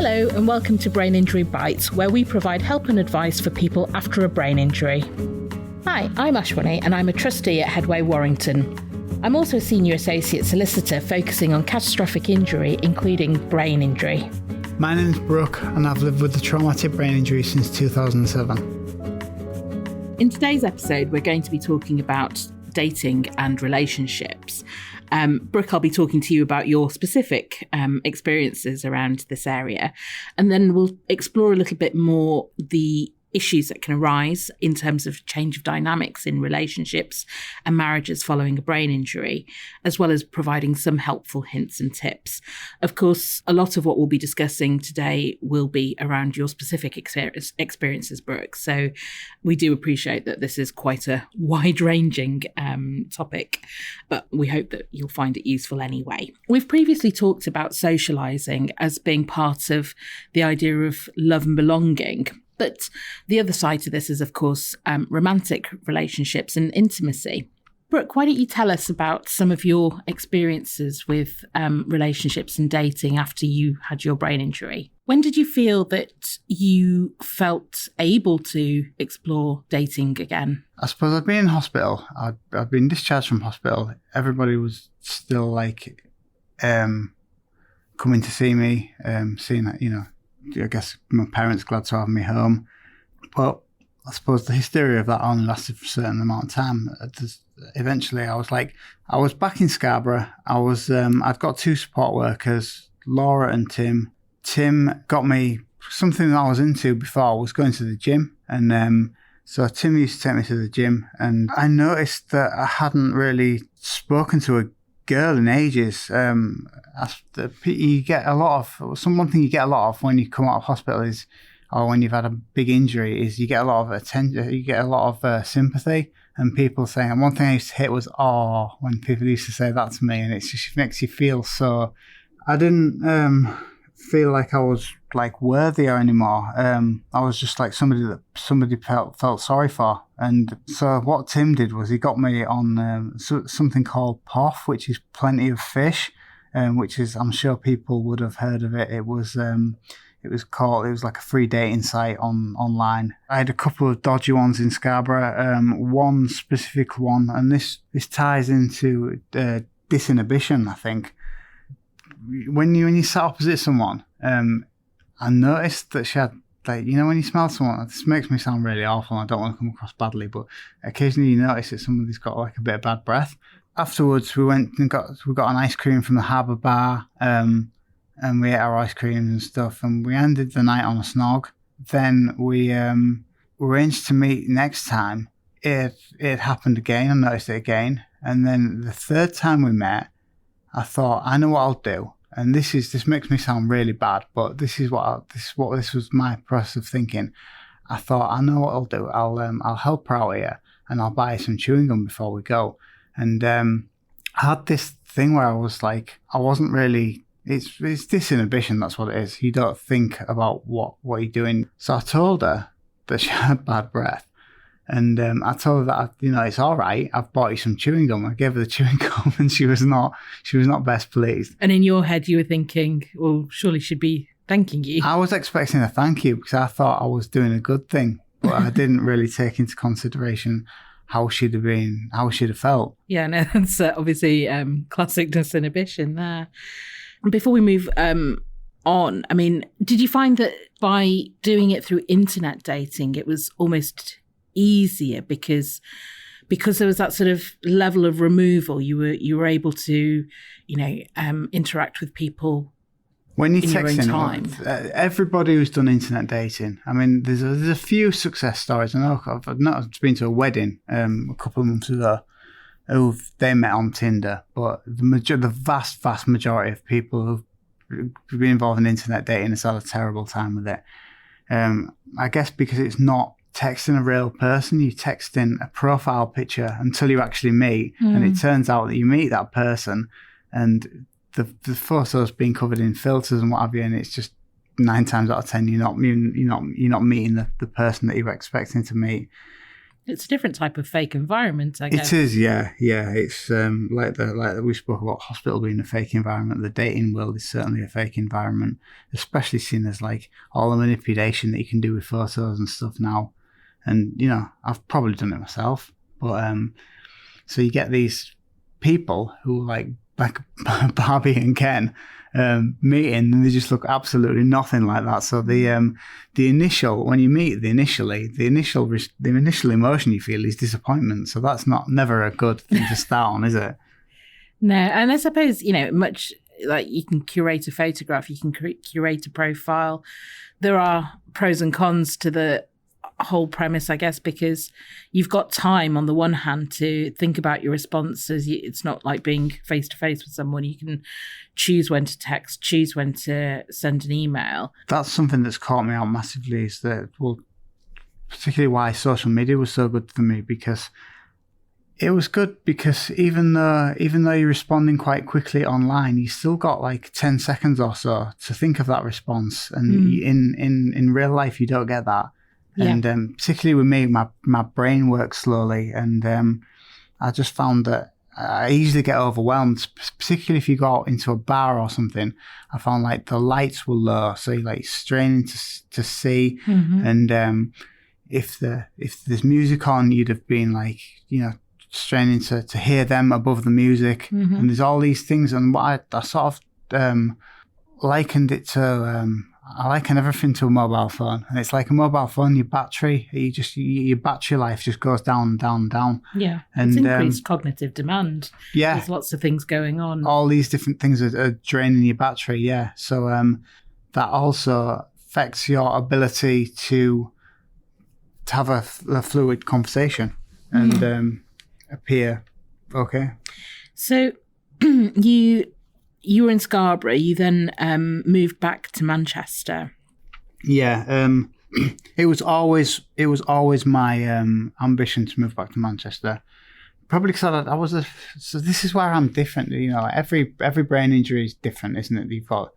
Hello and welcome to Brain Injury Bites, where we provide help and advice for people after a brain injury. Hi, I'm Ashwini and I'm a trustee at Headway Warrington. I'm also a senior associate solicitor focusing on catastrophic injury, including brain injury. My name's Brooke and I've lived with a traumatic brain injury since 2007. In today's episode, we're going to be talking about dating and relationships. Brooke, I'll be talking to you about your specific experiences around this area, and then we'll explore a little bit more the issues that can arise in terms of change of dynamics in relationships and marriages following a brain injury, as well as providing some helpful hints and tips. Of course, a lot of what we'll be discussing today will be around your specific experiences, Brooke. So we do appreciate that this is quite a wide-ranging topic, but we hope that you'll find it useful anyway. We've previously talked about socialising as being part of the idea of love and belonging. But the other side to this is, of course, romantic relationships and intimacy. Brooke, why don't you tell us about some of your experiences with relationships and dating after you had your brain injury? When did you feel that you felt able to explore dating again? I suppose I'd been in hospital. I'd been discharged from hospital. Everybody was still coming to see me, seeing that, I guess my parents glad to have me home. But I suppose the hysteria of that only lasted for a certain amount of time. Eventually I was back in Scarborough. I'd got two support workers, Laura and Tim. Tim got me something that I was into before. I was going to the gym. And so Tim used to take me to the gym. And I noticed that I hadn't really spoken to a girl in ages. You get a lot of one thing you get a lot of when you come out of hospital is, or when you've had a big injury, is you get a lot of attention, you get a lot of sympathy, and people saying. And one thing I used to hate was when people used to say that to me, and it just makes you feel so. I didn't feel like I was worthier anymore. I was just like somebody that somebody felt sorry for. And so what Tim did was he got me on something called POF, which is Plenty of Fish, which is, I'm sure people would have heard of it. It was like a free dating site online. I had a couple of dodgy ones in Scarborough, one specific one, and this ties into disinhibition, I think. When you sat opposite someone, I noticed that she had, when you smell someone, this makes me sound really awful and I don't want to come across badly, but occasionally you notice that somebody's got a bit of bad breath. Afterwards, we went and got an ice cream from the Harbour Bar, and we ate our ice creams and stuff, and we ended the night on a snog. Then we arranged to meet next time. It happened again, I noticed it again, and then the third time we met, I thought, I know what I'll do. And this makes me sound really bad, but this was my process of thinking. I thought, I know what I'll do. I'll help her out here, and I'll buy some chewing gum before we go. And I had this thing where I was like, I wasn't really. It's disinhibition. That's what it is. You don't think about what you're doing. So I told her that she had bad breath. And I told her that, it's all right. I've bought you some chewing gum. I gave her the chewing gum, and she was not best pleased. And in your head, you were thinking, well, surely she'd be thanking you. I was expecting a thank you because I thought I was doing a good thing, but I didn't really take into consideration how she'd have felt. Yeah, no, that's obviously classic disinhibition there. Before we move on, I mean, did you find that by doing it through internet dating, it was almost easier because there was that sort of level of removal? You were able to interact with people when you in text your own time. Everybody who's done internet dating, I mean, there's a few success stories. I know I've been to a wedding a couple of months ago who they met on Tinder, but the vast majority of people who've been involved in internet dating has had a terrible time with it. I guess because it's not texting a real person, you texting a profile picture until you actually meet, and it turns out that you meet that person, and the photos being covered in filters and what have you, and it's just 9 times out of 10 you're not meeting the person that you were expecting to meet. It's a different type of fake environment, I guess. It is, yeah. It's like we spoke about hospital being a fake environment. The dating world is certainly a fake environment, especially seeing as like all the manipulation that you can do with photos and stuff now. And I've probably done it myself, but so you get these people who like Barbie and Ken meeting, and they just look absolutely nothing like that. So the initial, when you meet, the initial emotion you feel is disappointment. So that's never a good thing to start on, is it? No, and I suppose much like you can curate a photograph, you can curate a profile. There are pros and cons to the whole premise, I guess, because you've got time on the one hand to think about your responses. It's not like being face to face with someone. You can choose when to text, choose when to send an email. That's something that's caught me out massively, is that, well, particularly why social media was so good for me, because it was good because even though you're responding quite quickly online, you still got like 10 seconds or so to think of that response, and in real life you don't get that. Yeah. And particularly with me, my brain works slowly, and I just found that I easily get overwhelmed, particularly if you go out into a bar or something. I found like the lights were low, so you're like straining to see, and if there's music on, you'd have been like straining to hear them above the music, and there's all these things. And what I sort of likened it to. I liken everything to a mobile phone, and it's like a mobile phone. Your battery, your battery life just goes down, down, down. Yeah, and it's increased cognitive demand. Yeah, there's lots of things going on. All these different things are draining your battery. Yeah, so that also affects your ability to have a fluid conversation and appear okay. So you were in Scarborough. You then moved back to Manchester. Yeah, it was always my ambition to move back to Manchester. Probably because so this is where I'm different. Every brain injury is different, isn't it? You've got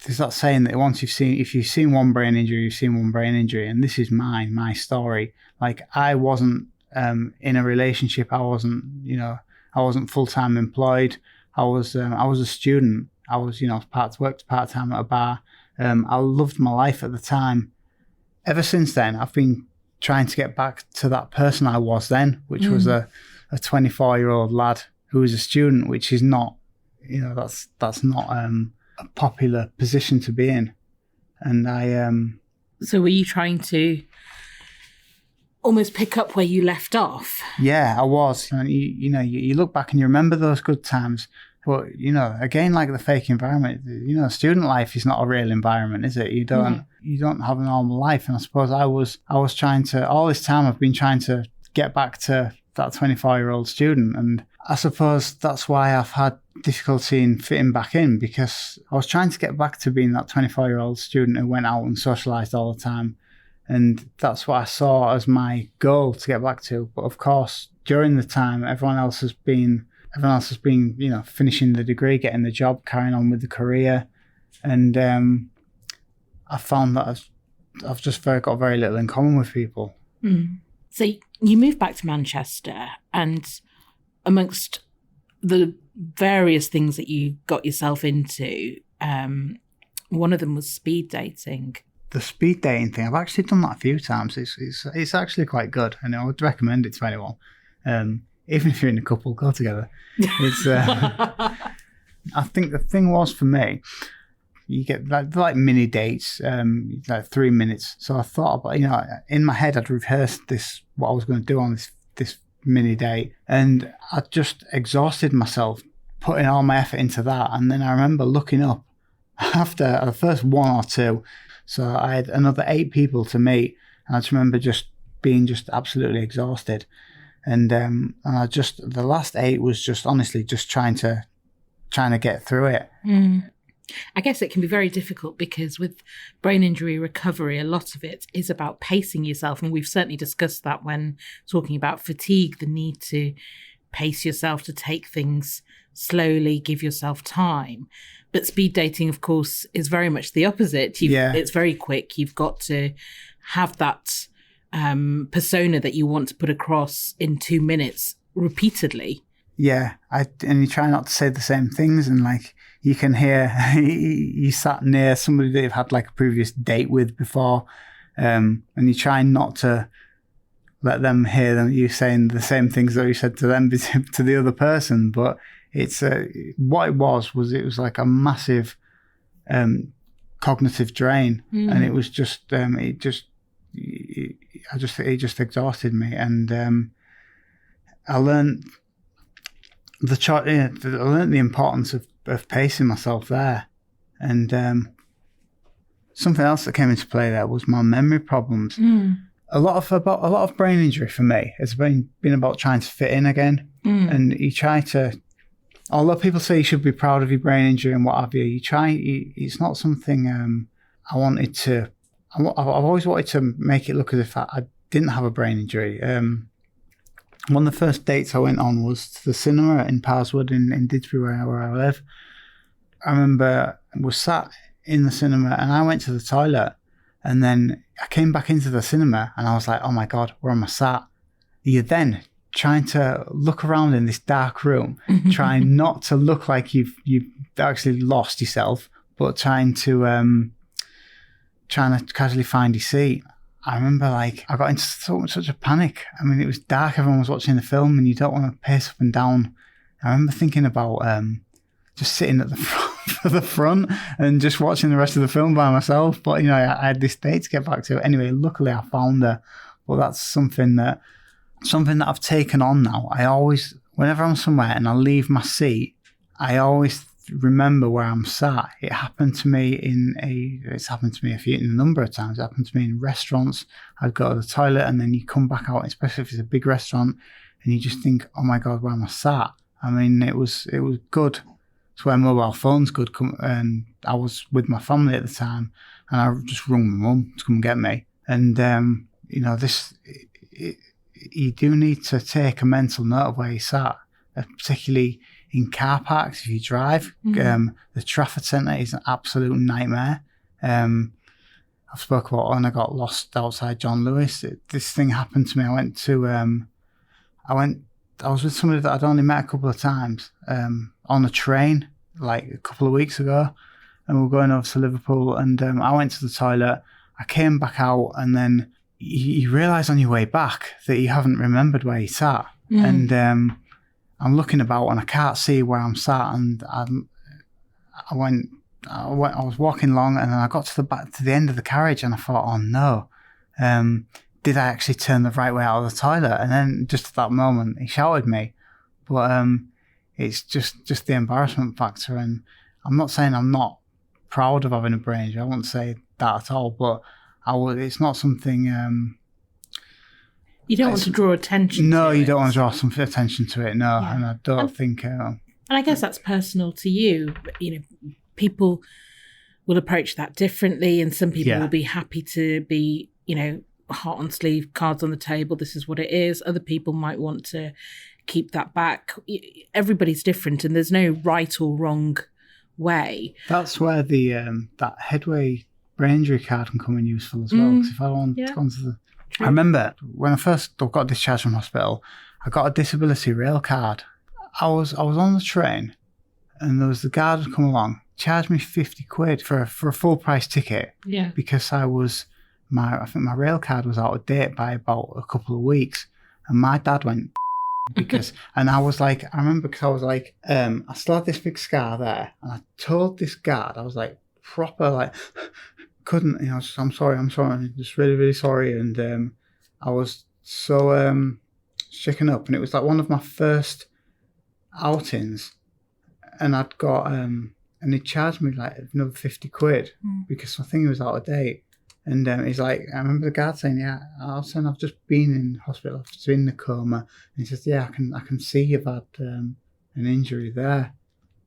there's that saying that if you've seen one brain injury, you've seen one brain injury, and this is my story. Like, I wasn't in a relationship. I wasn't full-time employed. I was a student. I was, worked part-time at a bar. I loved my life at the time. Ever since then, I've been trying to get back to that person I was then, which was a 24-year-old lad who was a student, which is not, that's not a popular position to be in. And I... So were you trying to almost pick up where you left off? Yeah, I was. You look back and you remember those good times. But, again, like the fake environment, student life is not a real environment, is it? You don't have a normal life. And I suppose I was trying to, all this time I've been trying to get back to that 24-year-old student. And I suppose that's why I've had difficulty in fitting back in, because I was trying to get back to being that 24-year-old student who went out and socialised all the time. And that's what I saw as my goal to get back to. But of course, during the time, everyone else has been, finishing the degree, getting the job, carrying on with the career. And I found that I've just got very little in common with people. So you moved back to Manchester, and amongst the various things that you got yourself into, one of them was speed dating. The speed dating thing, I've actually done that a few times. It's actually quite good, and I would recommend it to anyone. Even if you're in a couple, go together. It's. I think the thing was for me, you get like mini dates, like 3 minutes. So I thought about, in my head, I'd rehearsed what I was going to do on this mini date, and I just exhausted myself putting all my effort into that. And then I remember looking up after the first one or two. So I had another 8 people to meet, and I just remember just being absolutely exhausted. And the last 8 was just honestly just trying to get through it. I guess it can be very difficult because with brain injury recovery, a lot of it is about pacing yourself. And we've certainly discussed that when talking about fatigue, the need to pace yourself, to take things slowly, give yourself time. But speed dating, of course, is very much the opposite. It's very quick. You've got to have that persona that you want to put across in 2 minutes repeatedly. Yeah, and you try not to say the same things, and like you can hear you sat near somebody that you've had like a previous date with before, and you try not to let them hear you saying the same things that you said to them to the other person. But it's what it was like a massive cognitive drain, and it was just it just exhausted me, and I learned the importance of pacing myself there, and something else that came into play there was my memory problems. A lot of brain injury for me has been about trying to fit in again, and you try to. Although people say you should be proud of your brain injury and what have you, it's not something I wanted to. I've always wanted to make it look as if I didn't have a brain injury. One of the first dates I went on was to the cinema in Parswood in Didsbury, where I live. I remember I was sat in the cinema and I went to the toilet, and then I came back into the cinema and I was like, oh my God, where am I sat? You're then trying to look around in this dark room, trying not to look like you've actually lost yourself, but trying to casually find your seat. I remember like I got into such a panic. I mean, it was dark, everyone was watching the film, and you don't want to pace up and down. I remember thinking about just sitting at the front and just watching the rest of the film by myself. But, I had this date to get back to. Anyway, luckily I found her. But that's something that I've taken on now. I always, whenever I'm somewhere and I leave my seat, I always remember where I'm sat. It's happened to me a number of times. It happened to me in restaurants. I'd go to the toilet and then you come back out, especially if it's a big restaurant, and you just think, oh my God, where am I sat? I mean, it was good. It's where mobile phones could come, and I was with my family at the time, and I just rung my mum to come and get me. And you do need to take a mental note of where you sat, particularly in car parks if you drive. The Trafford Centre is an absolute nightmare. I've spoke about when I got lost outside John Lewis. This thing happened to me. I was with somebody that I'd only met a couple of times on a train like a couple of weeks ago, and we were going over to Liverpool, and I went to the toilet. I came back out, and then you realise on your way back that you haven't remembered where you sat. And I'm looking about and I can't see where I'm sat, and I was walking along, and then I got to the end of the carriage, and I thought, oh no, did I actually turn the right way out of the toilet? And then just at that moment, he shouted me. But it's just the embarrassment factor, and I'm not saying I'm not proud of having a brain injury. I won't say that at all, but it's not something. You don't want to draw attention. No, to you it. don't want to draw some attention to it. No, yeah. And I don't think. And I guess that's personal to you. People will approach that differently, and some people will be happy to be, heart on sleeve, cards on the table. This is what it is. Other people might want to keep that back. Everybody's different, and there's no right or wrong way. That's where the that Headway brain injury card can come in useful as well. Because if I want to go onto the, I remember when I first got discharged from hospital, I got a disability rail card. I was on the train, and there was the guard had come along, charged me £50 for a full price ticket. Yeah. Because I think my rail card was out of date by about a couple of weeks, and my dad went because, and I was like, I remember because I was like, I still had this big scar there, and I told this guard, I was like proper like. Couldn't, I'm sorry, I'm just really, really sorry. And I was so shaken up, and it was like one of my first outings, and I'd got, and he charged me like another £50 because I think it was out of date. And he's like, I remember the guard saying, yeah, I've just been in hospital, I've just been in a coma. And he says, yeah, I can see you've had an injury there.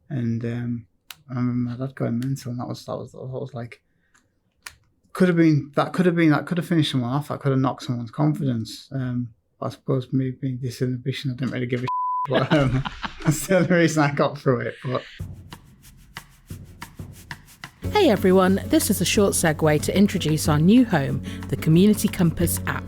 And I remember my dad going mental, and that was like, could have finished someone off. That could have knocked someone's confidence. I suppose me being disinhibition, I didn't really give a but that's the only reason I got through it. But Hey everyone, this is a short segue to introduce our new home, the Community Compass app.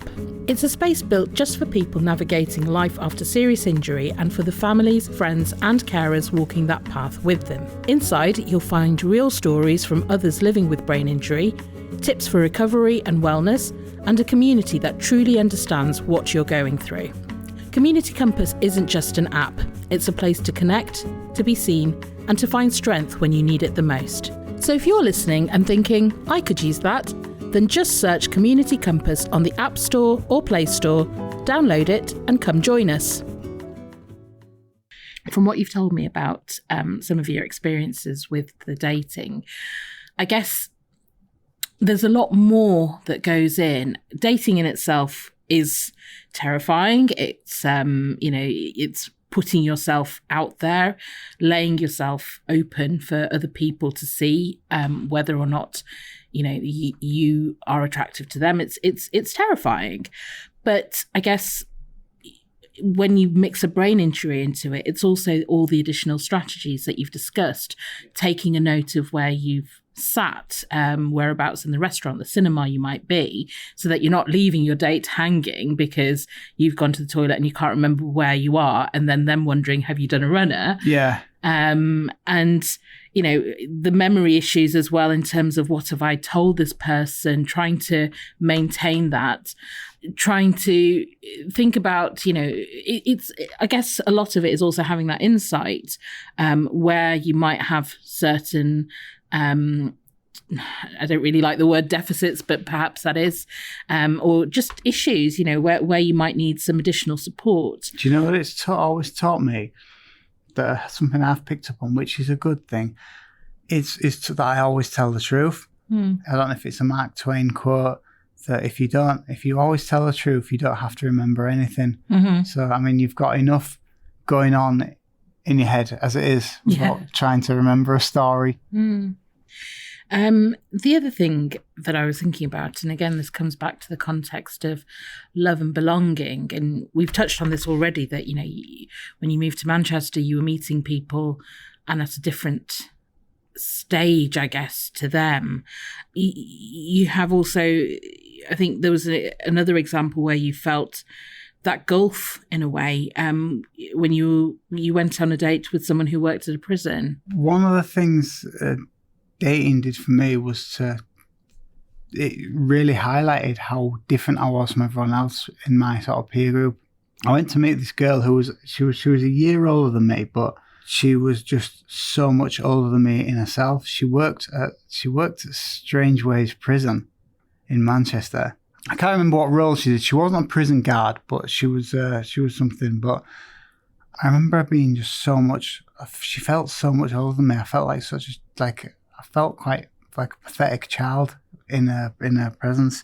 It's a space built just for people navigating life after serious injury and for the families, friends and carers walking that path with them. Inside, you'll find real stories from others living with brain injury, tips for recovery and wellness, and a community that truly understands what you're going through. Community Compass isn't just an app, it's a place to connect, to be seen, and to find strength when you need it the most. So if you're listening and thinking, I could use that, then just search Community Compass on the App Store or Play Store, download it and come join us. From what you've told me about some of your experiences with the dating, I guess there's a lot more that goes in. Dating in itself is terrifying. It's, it's putting yourself out there, laying yourself open for other people to see whether or not, you are attractive to them. It's terrifying. But I guess when you mix a brain injury into it, it's also all the additional strategies that you've discussed, taking a note of where you've sat, whereabouts in the restaurant, the cinema you might be, so that you're not leaving your date hanging because you've gone to the toilet and you can't remember where you are, and then them wondering, have you done a runner? Yeah. And, the memory issues as well in terms of what have I told this person, trying to maintain that, trying to think about, I guess a lot of it is also having that insight where you might have certain I don't really like the word deficits, but perhaps that is, or just issues, where you might need some additional support. Do you know what it's always taught me? That something I've picked up on, which is a good thing, is that I always tell the truth. I don't know if it's a Mark Twain quote, that if you always tell the truth, you don't have to remember anything. Mm-hmm. So, you've got enough going on in your head as it is without trying to remember a story. The other thing that I was thinking about, and again, this comes back to the context of love and belonging, and we've touched on this already, that, when you moved to Manchester, you were meeting people and at a different stage, I guess, to them. You have also, I think there was another example where you felt that gulf in a way when you went on a date with someone who worked at a prison. One of the things dating did for me was it really highlighted how different I was from everyone else in my sort of peer group. I went to meet this girl who was a year older than me, but she was just so much older than me in herself. She worked at Strange Ways Prison in Manchester. I can't remember what role she did. She wasn't a prison guard, but she was something. But I remember her being just so much. She felt so much older than me. I felt like I felt quite like a pathetic child in her presence.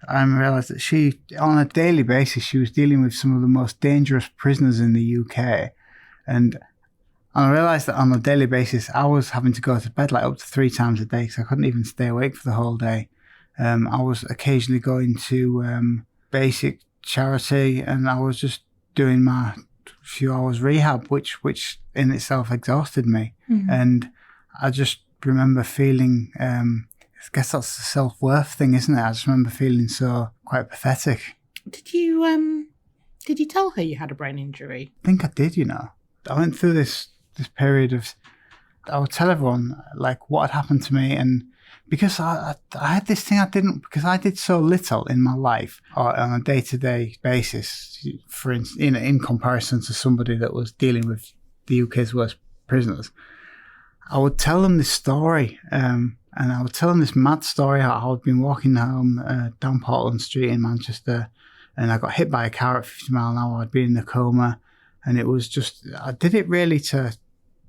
I realised that she, on a daily basis, she was dealing with some of the most dangerous prisoners in the UK, and I realised that on a daily basis, I was having to go to bed like up to 3 times a day because I couldn't even stay awake for the whole day. I was occasionally going to basic charity, and I was just doing my few hours rehab, which in itself exhausted me. Mm-hmm. And I just remember feeling, I guess that's the self-worth thing, isn't it? I just remember feeling so quite pathetic. Did you tell her you had a brain injury? I think I did, I went through this period of, I would tell everyone like what had happened to me, and because I had this thing because I did so little in my life or on a day-to-day basis, for instance, in comparison to somebody that was dealing with the UK's worst prisoners, I would tell them this story, and I would tell them this mad story how I'd been walking home down Portland Street in Manchester, and I got hit by a car at 50 miles an hour. I'd been in a coma, and it was just, I did it really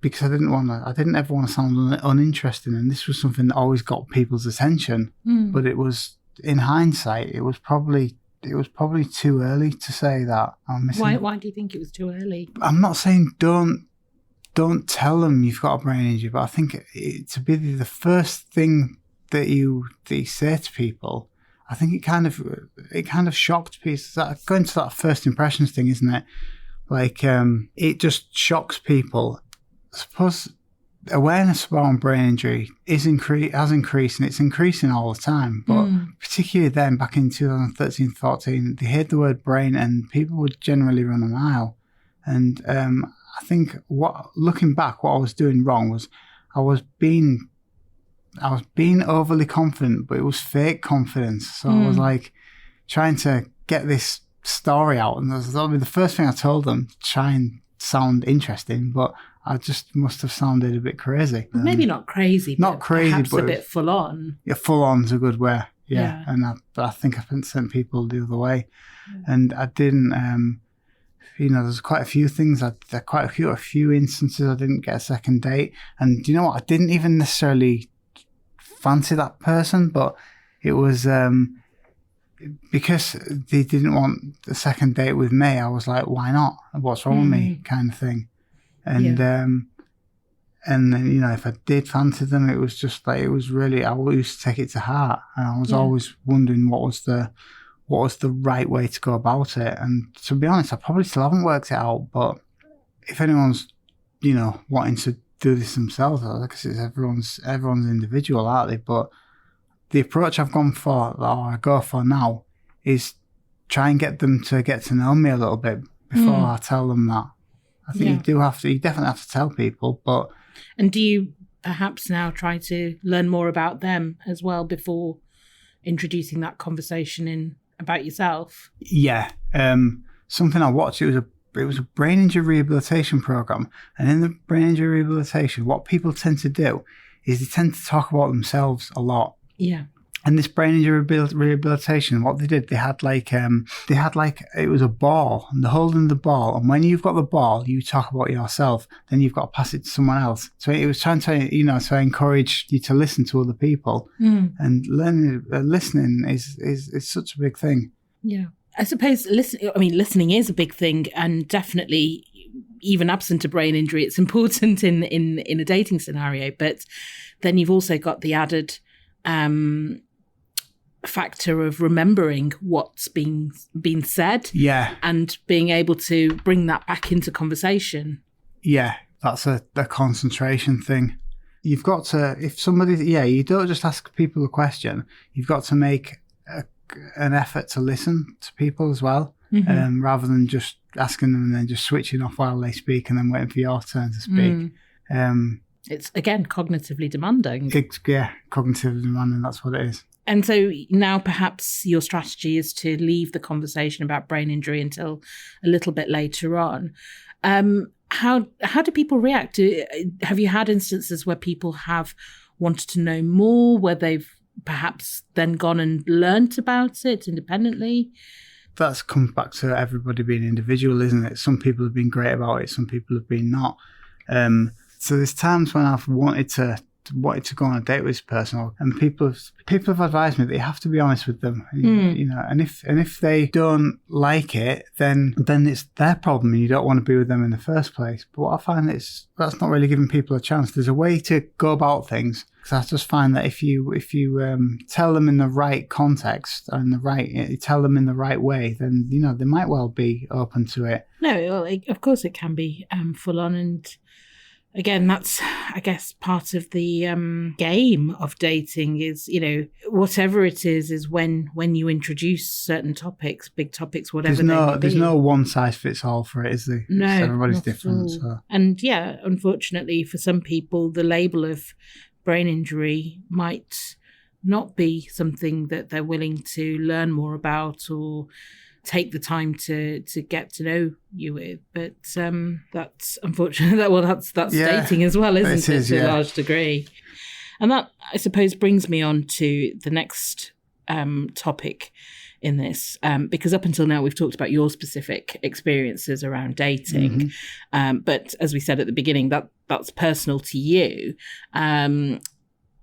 because I didn't ever want to sound uninteresting, and this was something that always got people's attention. But it was, in hindsight, it was probably too early to say that. Why do you think it was too early? I'm not saying don't tell them you've got a brain injury, but I think to be the first thing that you say to people, I think it kind of shocked people. Going to that first impressions thing, isn't it? Like, it just shocks people. I suppose awareness about brain injury has increased, and it's increasing all the time. But particularly then, back in 2013-14, they heard the word brain and people would generally run a mile. And I think looking back, what I was doing wrong was I was being overly confident, but it was fake confidence. So I was like trying to get this story out, and that'll be the first thing I told them, try and sound interesting, but I just must have sounded a bit crazy. Maybe not crazy, not but crazy, perhaps but a bit full on. Yeah, full on's a good way. Yeah. And I think I sent people the other way, and I didn't. There's quite a few things. There quite a few instances I didn't get a second date, and you know what? I didn't even necessarily fancy that person, but it was because they didn't want a second date with me. I was like, why not? What's wrong with me, kind of thing. And then if I did fancy them, it was just like, it was really, I used to take it to heart, and I was always wondering what was the right way to go about it. And to be honest, I probably still haven't worked it out, but if anyone's wanting to do this themselves, I guess it's everyone's individual, aren't they? But the approach I've gone for, or I go for now, is try and get them to get to know me a little bit before I tell them that. I think you definitely have to tell people, but... And do you perhaps now try to learn more about them as well before introducing that conversation in about yourself? Yeah. Something I watched, it was a brain injury rehabilitation program, and in the brain injury rehabilitation, what people tend to do is they tend to talk about themselves a lot. Yeah. And this brain injury rehabilitation, what they did, they had like it was a ball, and they're holding the ball, and when you've got the ball, you talk about yourself, then you've got to pass it to someone else. So it was trying to, to encourage you to listen to other people, and listening is such a big thing. Yeah. I suppose listening is a big thing, and definitely, even absent a brain injury, it's important in a dating scenario. But then you've also got the added factor of remembering what's been said, and being able to bring that back into conversation. Yeah, that's a concentration thing. You've got to, if somebody, you don't just ask people a question. You've got to make an effort to listen to people as well, rather than just asking them and then just switching off while they speak and then waiting for your turn to speak. It's, again, cognitively demanding. Cognitively demanding, that's what it is. And so now perhaps your strategy is to leave the conversation about brain injury until a little bit later on. How do people react? Have you had instances where people have wanted to know more, where they've perhaps then gone and learnt about it independently? That comes back to everybody being individual, isn't it? Some people have been great about it, some people have been not. So there's times when I've wanted to go on a date with this person, and people have advised me that you have to be honest with them, and if they don't like it, then it's their problem, and you don't want to be with them in the first place. But what I find is that's not really giving people a chance. There's a way to go about things, because I just find that if you tell them in the right context and tell them in the right way, then they might well be open to it. No, well, of course it can be full on, and again, that's, I guess, part of the game of dating is, whatever it is when you introduce certain topics, big topics, whatever there's no one size fits all for it, is there? No, everybody's different. So. And unfortunately, for some people, the label of brain injury might not be something that they're willing to learn more about or take the time to get to know you with. But that's unfortunate. That's dating as well, isn't it? To a large degree. And that, I suppose, brings me on to the next topic in this, because up until now we've talked about your specific experiences around dating, but as we said at the beginning, that's personal to you.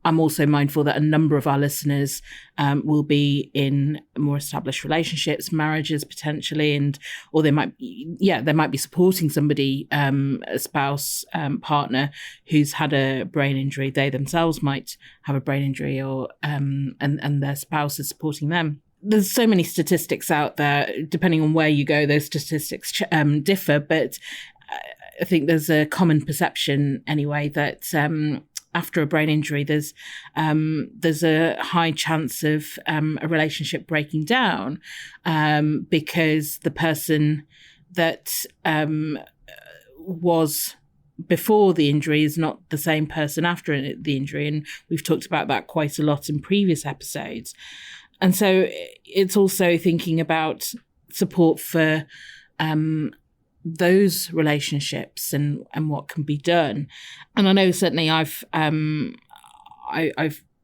I'm also mindful that a number of our listeners will be in more established relationships, marriages potentially, or they might be supporting somebody, a spouse, partner who's had a brain injury. They themselves might have a brain injury, or and their spouse is supporting them. There's so many statistics out there. Depending on where you go, those statistics differ, but I think there's a common perception anyway that after a brain injury, there's a high chance of a relationship breaking down because the person that was before the injury is not the same person after the injury. And we've talked about that quite a lot in previous episodes. And so it's also thinking about support for those relationships and what can be done. And I know certainly I've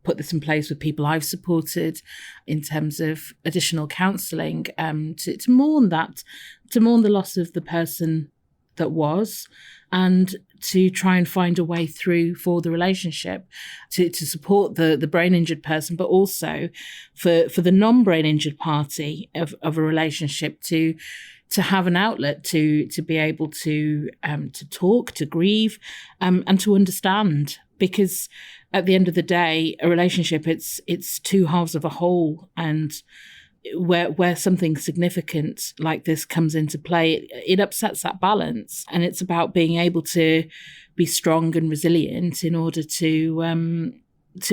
put this in place with people I've supported in terms of additional counselling to mourn the loss of the person that was, and to try and find a way through for the relationship to support the brain injured person, but also for the non-brain injured party of a relationship to have an outlet to be able to talk, to grieve, and to understand. Because at the end of the day, a relationship, it's two halves of a whole, and where something significant like this comes into play, it upsets that balance. And it's about being able to be strong and resilient in order to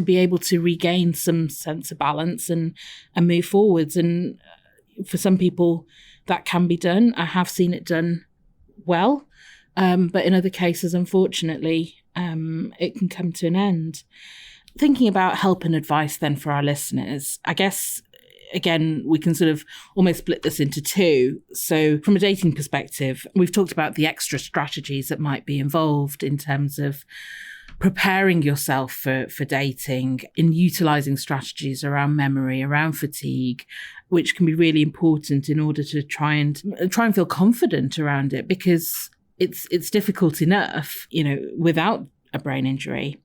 be able to regain some sense of balance and move forwards. And for some people, that can be done. I have seen it done well, but in other cases, unfortunately, it can come to an end. Thinking about help and advice then for our listeners, I guess, again, we can sort of almost split this into two. So from a dating perspective, we've talked about the extra strategies that might be involved in terms of preparing yourself for dating, in utilising strategies around memory, around fatigue, which can be really important in order to try and feel confident around it, because it's difficult enough, without a brain injury.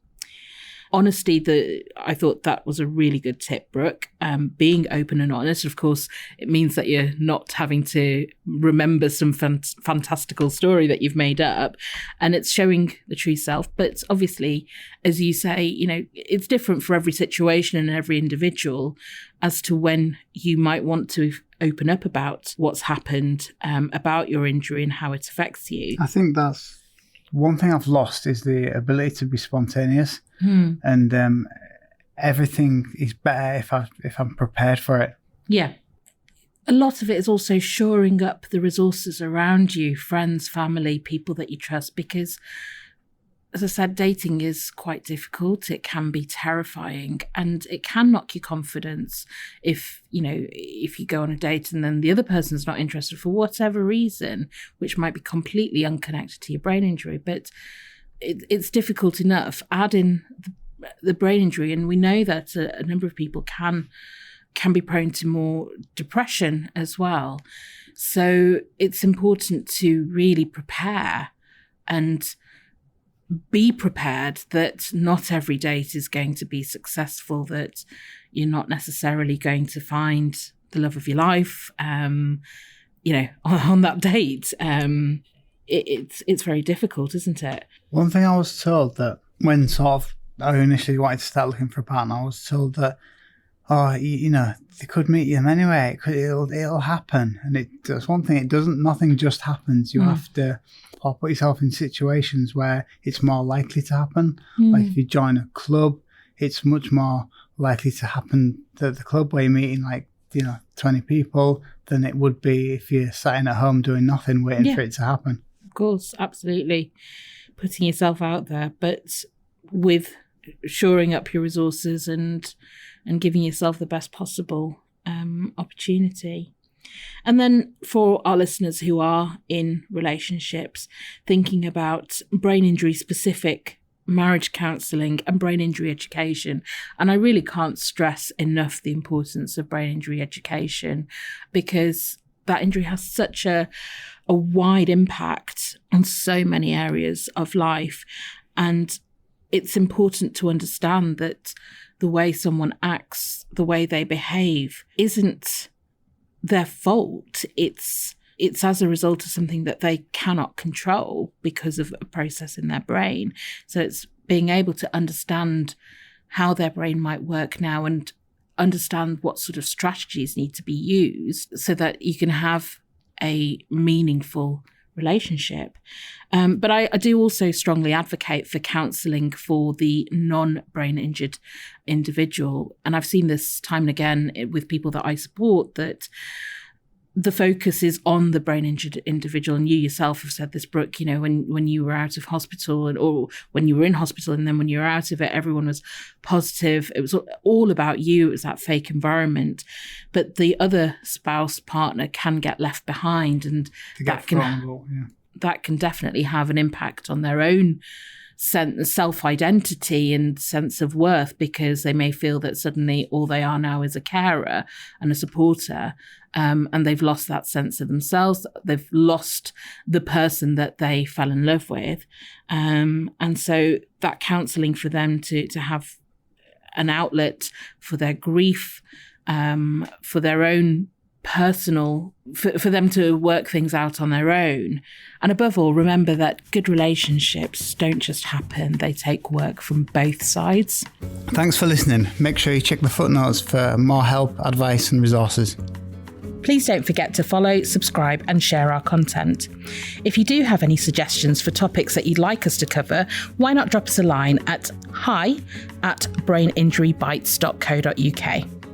Honesty, I thought that was a really good tip, Brooke. Being open and honest, of course, it means that you're not having to remember some fantastical story that you've made up, and it's showing the true self. But obviously, as you say, it's different for every situation and every individual as to when you might want to open up about what's happened, about your injury and how it affects you. I think that's one thing I've lost, is the ability to be spontaneous. And everything is better if I'm prepared for it. Yeah. A lot of it is also shoring up the resources around you, friends, family, people that you trust, because, as I said, dating is quite difficult. It can be terrifying, and it can knock your confidence if you go on a date and then the other person's not interested for whatever reason, which might be completely unconnected to your brain injury. But it's difficult enough. Add in the brain injury, and we know that a number of people can be prone to more depression as well. So it's important to really prepare and be prepared that not every date is going to be successful, that you're not necessarily going to find the love of your life, on that date. It's very difficult, isn't it? One thing I was told, that when I initially wanted to start looking for a partner, I was told that, they could meet them anyway. It'll happen. And that's one thing. Nothing just happens. You have to put yourself in situations where it's more likely to happen. Like if you join a club, it's much more likely to happen at the club where you're meeting 20 people than it would be if you're sitting at home doing nothing, waiting for it to happen. Of course, absolutely. Putting yourself out there, but with shoring up your resources and giving yourself the best possible opportunity. And then for our listeners who are in relationships, thinking about brain injury specific marriage counselling and brain injury education. And I really can't stress enough the importance of brain injury education, because that injury has such a wide impact on so many areas of life. And it's important to understand that the way someone acts, the way they behave, isn't their fault. It's as a result of something that they cannot control because of a process in their brain. So it's being able to understand how their brain might work now and understand what sort of strategies need to be used so that you can have a meaningful relationship. But I do also strongly advocate for counselling for the non-brain injured individual. And I've seen this time and again with people that I support, that the focus is on the brain injured individual. And you yourself have said this, Brooke, you know, when you were out of hospital or when you were in hospital, and then when you were out of it, everyone was positive. It was all about you. It was that fake environment. But the other spouse partner can get left behind, and that can definitely have an impact on their own self-identity and sense of worth, because they may feel that suddenly all they are now is a carer and a supporter, and they've lost that sense of themselves. They've lost the person that they fell in love with, and so that counselling for them to have an outlet for their grief, for their own personal, for them to work things out on their own. And above all, remember that good relationships don't just happen, they take work from both sides. Thanks for listening. Make sure you check the footnotes for more help, advice and resources. Please don't forget to follow, subscribe and share our content. If you do have any suggestions for topics that you'd like us to cover, why not drop us a line at hi@braininjurybites.co.uk.